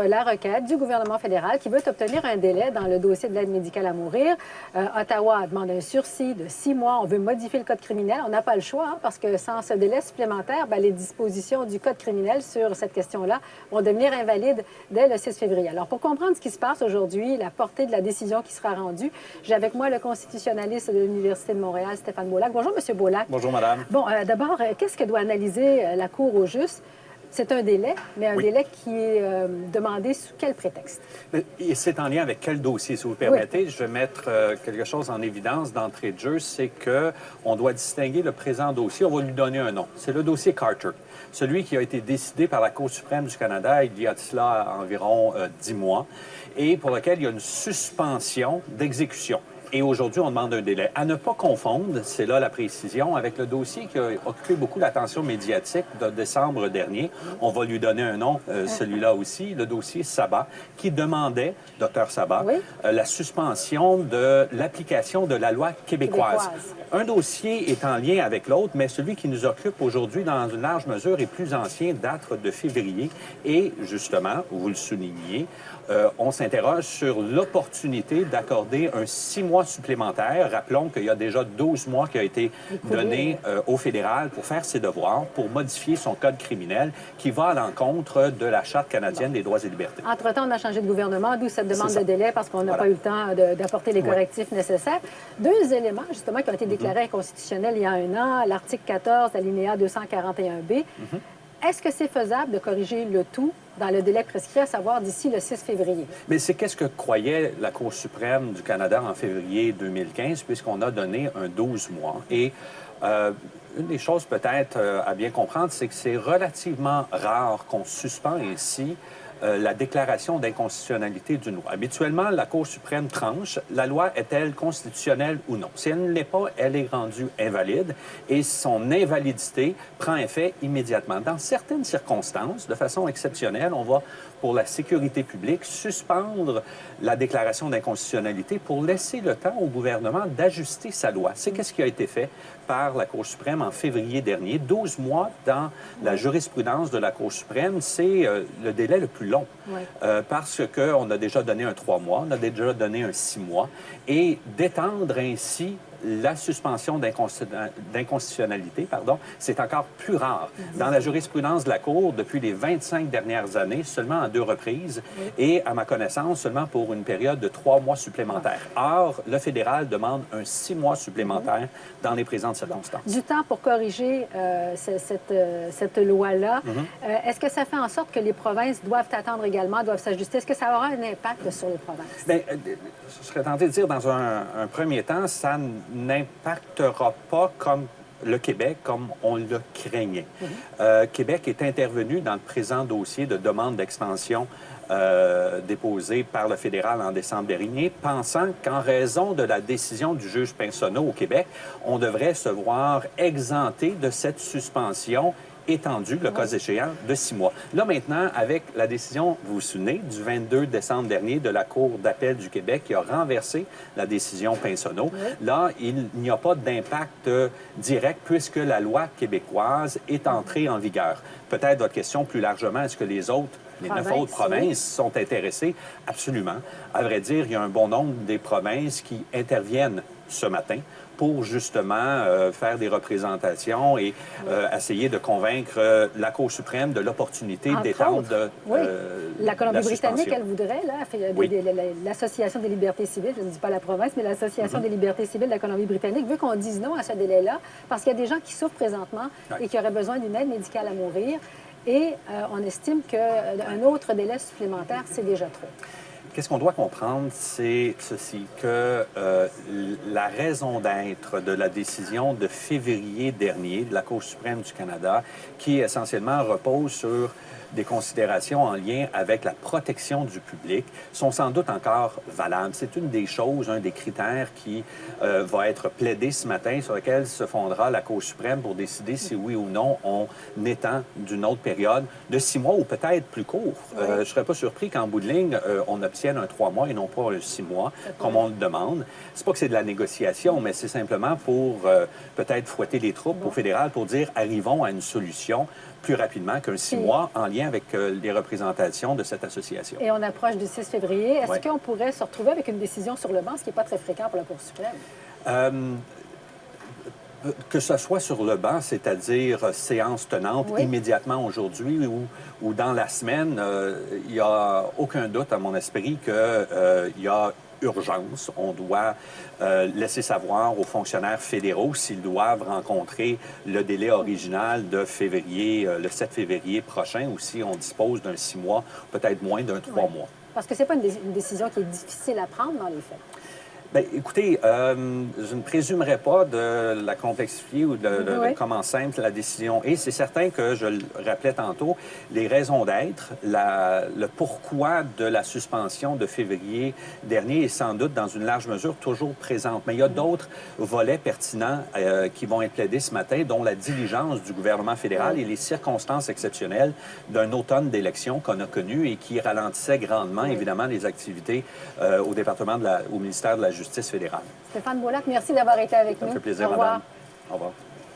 La requête du gouvernement fédéral qui veut obtenir un délai dans le dossier de l'aide médicale à mourir. Ottawa demande un sursis de 6 mois. On veut modifier le code criminel. On n'a pas le choix parce que sans ce délai supplémentaire, les dispositions du code criminel sur cette question-là vont devenir invalides dès le 6 février. Alors, pour comprendre ce qui se passe aujourd'hui, la portée de la décision qui sera rendue, j'ai avec moi le constitutionnaliste de l'Université de Montréal, Stéphane Beaulac. Bonjour, M. Beaulac. Bonjour, madame. Bon, d'abord, qu'est-ce que doit analyser la Cour au juste? C'est un délai, mais un délai qui est demandé sous quel prétexte? Et c'est en lien avec quel dossier, si vous permettez. Je vais mettre quelque chose en évidence d'entrée de jeu, c'est qu'on doit distinguer le présent dossier. On va lui donner un nom. C'est le dossier Carter, celui qui a été décidé par la Cour suprême du Canada il y a de cela environ 10 mois, et pour lequel il y a une suspension d'exécution. Et aujourd'hui, on demande un délai. À ne pas confondre, c'est là la précision, avec le dossier qui a occupé beaucoup l'attention médiatique de décembre dernier. On va lui donner un nom, celui-là aussi, le dossier Sabat, qui demandait, Dr Sabat, la suspension de l'application de la loi québécoise. Un dossier est en lien avec l'autre, mais celui qui nous occupe aujourd'hui, dans une large mesure, est plus ancien, date de février. Et justement, vous le soulignez, on s'interroge sur l'opportunité d'accorder un 6 mois supplémentaire. Rappelons qu'il y a déjà 12 mois qui a été donné au fédéral pour faire ses devoirs, pour modifier son code criminel qui va à l'encontre de la Charte canadienne des droits et libertés. Entre-temps, on a changé de gouvernement, d'où cette demande de délai parce qu'on n'a pas eu le temps d'apporter les correctifs nécessaires. Deux éléments, justement, qui ont été déclarés inconstitutionnels il y a un an, l'article 14, alinéa 241B. Est-ce que c'est faisable de corriger le tout dans le délai prescrit, à savoir d'ici le 6 février? Mais c'est qu'est-ce que croyait la Cour suprême du Canada en février 2015, puisqu'on a donné un 12 mois. Et une des choses peut-être à bien comprendre, c'est que c'est relativement rare qu'on suspend ainsi la déclaration d'inconstitutionnalité d'une loi. Habituellement, la Cour suprême tranche, la loi est-elle constitutionnelle ou non? Si elle ne l'est pas, elle est rendue invalide et son invalidité prend effet immédiatement. Dans certaines circonstances, de façon exceptionnelle, on va, pour la sécurité publique, suspendre la déclaration d'inconstitutionnalité pour laisser le temps au gouvernement d'ajuster sa loi. C'est qu'est-ce qui a été fait par la Cour suprême en février dernier. 12 mois dans la jurisprudence de la Cour suprême, c'est le délai le plus long. Parce qu'on a déjà donné un 3 mois, on a déjà donné un 6 mois. Et d'étendre ainsi la suspension d'inconstitutionnalité, c'est encore plus rare. Dans la jurisprudence de la Cour, depuis les 25 dernières années, seulement à 2 reprises, et à ma connaissance, seulement pour une période de 3 mois supplémentaires. Or, le fédéral demande un 6 mois supplémentaire dans les présentes circonstances. Du temps pour corriger cette loi-là. Est-ce que ça fait en sorte que les provinces doivent attendre également, doivent s'ajuster? Est-ce que ça aura un impact sur les provinces? Bien, je serais tenté de dire, dans un premier temps, ça n'impactera pas comme le Québec, comme on le craignait. Québec est intervenu dans le présent dossier de demande d'extension déposé par le fédéral en décembre dernier, pensant qu'en raison de la décision du juge Pinsonneau au Québec, on devrait se voir exempté de cette suspension étendue, le cas échéant, de 6 mois. Là, maintenant, avec la décision, vous vous souvenez, du 22 décembre dernier de la Cour d'appel du Québec qui a renversé la décision Pinsonneau, là, il n'y a pas d'impact direct puisque la loi québécoise est entrée en vigueur. Peut-être votre question plus largement, est-ce que les 9 autres provinces sont intéressées? Absolument. À vrai dire, il y a un bon nombre des provinces qui interviennent ce matin pour justement faire des représentations et essayer de convaincre la Cour suprême de l'opportunité d'étendre la Colombie-Britannique, elle voudrait, là, l'Association des libertés civiles, je ne dis pas la province, mais l'Association des libertés civiles de la Colombie-Britannique veut qu'on dise non à ce délai-là parce qu'il y a des gens qui souffrent présentement et qui auraient besoin d'une aide médicale à mourir. Et on estime qu'un autre délai supplémentaire, c'est déjà trop. Qu'est-ce qu'on doit comprendre, c'est ceci, que la raison d'être de la décision de février dernier de la Cour suprême du Canada, qui essentiellement repose sur des considérations en lien avec la protection du public sont sans doute encore valables. C'est une des choses, un des critères qui va être plaidé ce matin, sur lequel se fondera la Cour suprême pour décider si oui ou non on étend d'une autre période de 6 mois ou peut-être plus court. Je ne serais pas surpris qu'en bout de ligne, on obtienne un 3 mois et non pas un 6 mois, comme on le demande. C'est pas que c'est de la négociation, mais c'est simplement pour peut-être fouetter les troupes au fédéral pour dire arrivons à une solution plus rapidement qu'un 6 mois en lien avec les représentations de cette association. Et on approche du 6 février. Est-ce Ouais. qu'on pourrait se retrouver avec une décision sur le banc, ce qui n'est pas très fréquent pour la Cour suprême? Que ce soit sur le banc, c'est-à-dire séance tenante Oui. immédiatement aujourd'hui ou dans la semaine, il n'y a aucun doute à mon esprit qu'il y a urgence. On doit laisser savoir aux fonctionnaires fédéraux s'ils doivent rencontrer le délai original de février, le 7 février prochain, ou si on dispose d'un 6 mois, peut-être moins d'un 3 mois. Parce que ce n'est pas une décision qui est difficile à prendre dans les faits. Bien, écoutez, je ne présumerai pas de la complexifier ou de comment simple la décision est. C'est certain que, je le rappelais tantôt, les raisons d'être, le pourquoi de la suspension de février dernier est sans doute dans une large mesure toujours présente. Mais il y a d'autres volets pertinents qui vont être plaidés ce matin, dont la diligence du gouvernement fédéral et les circonstances exceptionnelles d'un automne d'élection qu'on a connu et qui ralentissait grandement, évidemment, les activités au ministère de la Justice fédérale. Stéphane Beaulac, merci d'avoir été avec nous. Ça me fait plaisir, Au revoir. madame. Au revoir.